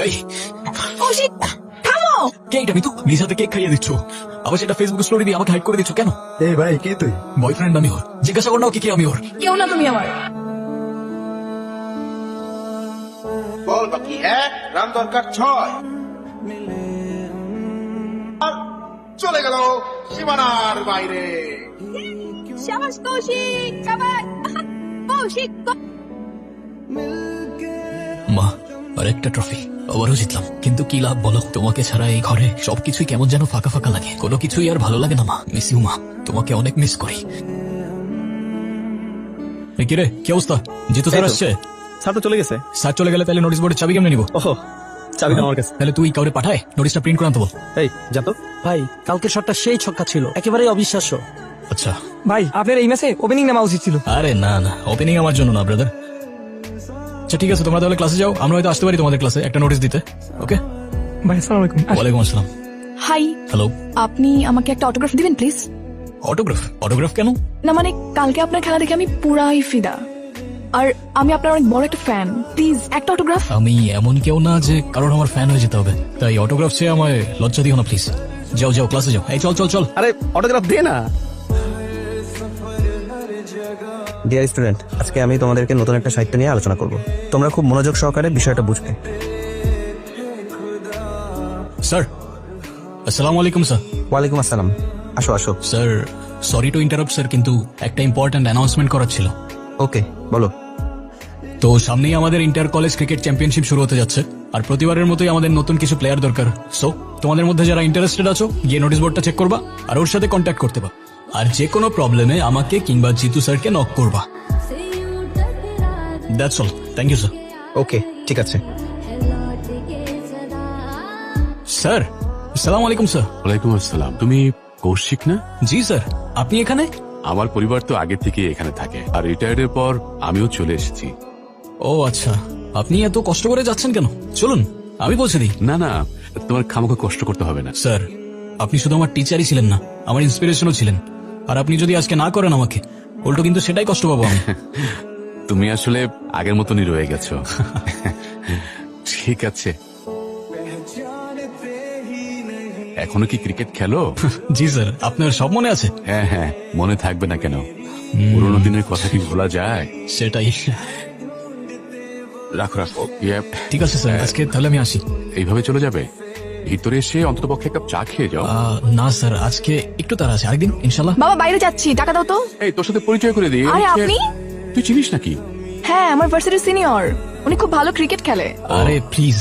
এই কৌশিক থামো। কে এটা? মিতু লিসাতে কেক খাইয়ে দিচ্ছ, আবার সেটা ফেসবুক স্টোরি দিয়ে আমাকে হাইড করে দিচ্ছ কেন? এই ভাই কে তুই? বয়ফ্রেন্ড আমি ওর, জিজ্ঞাসা কর না ওকে কে আমি ওর। কেউ না তুমি আমার। বল বাকি 1, রান দরকার 6। আর চলে গেল সীমানার বাইরে। শাবাশ কৌশিক, শাবাশ কৌশিক। মা আর একটা ট্রফি, আবারও জিতলাম, কিন্তু কি লাভ বলো? তোমাকে ছাড়া এই ঘরে সবকিছুই কেমন যেন ফাঁকা ফাঁকা লাগে, কোনো কিছুই আর ভালো লাগে না মা। মিস ইউ মা, তোমাকে অনেক মিস করি। এই কি রে, কি অবস্থা? জিতু স্যার আসছে? স্যার তো চলে গেছে। স্যার চলে গেলে তাহলে নোটিশ বোর্ডের চাবি কেমনে নিবো? ওহো, চাবিটা আমার কাছে। তাহলে তুই কাউরে পাঠায় নোটিশটা প্রিন্ট করে আনতে বল। এই যা তো। ভাই কালকের শটটা সেই ছক্কা ছিল, একেবারেই অবিশ্বাস্য। আচ্ছা ভাই আপনার এই ম্যাচে ওপেনিং নামা উচিত ছিল। আরে না না, ওপেনিং আমার জন্য না ব্রাদার। আচ্ছা ঠিক আছে, তোমরা তাহলে ক্লাসে যাও, আমরা হয়তো আসতে পারি তোমাদের ক্লাসে একটা নোটিশ দিতে। ওকে, ভাই আসসালামু আলাইকুম। ওয়ালাইকুম আসসালাম। Hi, hello. আপনি আমাকে একটা অটোগ্রাফ দিবেন প্লিজ? অটোগ্রাফ? অটোগ্রাফ কেন? না মানে কালকে আপনার খেলা দেখে আমি পুরাই ফিদা, আর আমি আপনার অনেক বড় একটা ফ্যান। প্লিজ একটা অটোগ্রাফ। আমি এমন কেউ না যে কারোর আমার ফ্যান হয়ে যেতে হবে, তাই অটোগ্রাফ চেয়ে আমায় লজ্জা দিও না প্লিজ। যাও যাও ক্লাসে যাও। এই চল চল চল। আরে অটোগ্রাফ দে না। ডিয়ার স্টুডেন্ট, আজকে আমি তোমাদেরকে নতুন একটা সাহিত্য নিয়ে আলোচনা করব। তোমরা খুব মনোযোগ সহকারে বিষয়টা বুঝবে। স্যার আসসালামু আলাইকুম। স্যার ওয়ালাইকুম আসসালাম। আসো আসো। Sir sorry to interrupt sir, কিন্তু একটা ইম্পর্ট্যান্ট অ্যানাউন্সমেন্ট করার ছিল। ওকে বলো। তো সামনেই আমাদের ইন্টার কলেজ ক্রিকেট চ্যাম্পিয়নশিপ শুরু হতে যাচ্ছে, আর প্রতিবারের মতোই আমাদের নতুন কিছু প্লেয়ার দরকার। সো তোমাদের মধ্যে যারা ইন্টারেস্টেড আছো গিয়ে নোটিশ বোর্ডটা চেক করবা আর ওর সাথে কন্ট্যাক্ট করতে পারো, আর যে কোনো প্রবলেমে আমাকে কিংবা জিতু স্যারকে নক করবা। That's all, thank you sir. Okay ঠিক আছে। স্যার আসসালামু আলাইকুম। স্যার ওয়ালাইকুম আসসালাম। তুমি কৌশিক না? জি স্যার, আপনি এখানে? আমার পরিবার তো আগে থেকে এখানে থাকে, আর রিটায়ার্ডের পর আমিও চলে এসেছি। ও আচ্ছা, আপনি এত কষ্ট করে যাচ্ছেন কেন? চলুন আমি পৌঁছে দিই। না না, তোমার খামোখা কষ্ট করতে হবে না। স্যার আপনি শুধু আমার টিচারই ছিলেন না, আমার ইন্সপিরেশনও ছিলেন, আর আপনি যদি আজকে না করেন আমাকে, উল্টো কিন্তু সেটাই কষ্ট পাবো আমি। তুমি আসলে আগের মতনই রয়ে গেছো। ঠিক আছে, এখনো কি ক্রিকেট খেলো? জি স্যার, আপনার সব মনে আছে? হ্যাঁ হ্যাঁ, মনে থাকবে না কেন? পুরোনো দিনের কথা কি ভোলা যায়? সেটাই। রাখো রাখো। ইয়ে, ঠিক আছে স্যার, আজকে তাহলে আমি আসি। এইভাবে চলে যাবে? ভিতরে এসে অন্তত পক্ষে এক কাপ চা খেয়ে যাও। না স্যার, আজকে একটু তাড়া আছে, আরেকদিন ইনশাল্লাহ। বাবা বাইরে যাচ্ছি, টাকা দাও তো। এই তোর সাথে পরিচয় করে দিই। আরে আপনি? তুই চিনিস নাকি? হ্যাঁ, আমার ভার্সিটির সিনিয়র, উনি খুব ভালো ক্রিকেট খেলে। আরে প্লিজ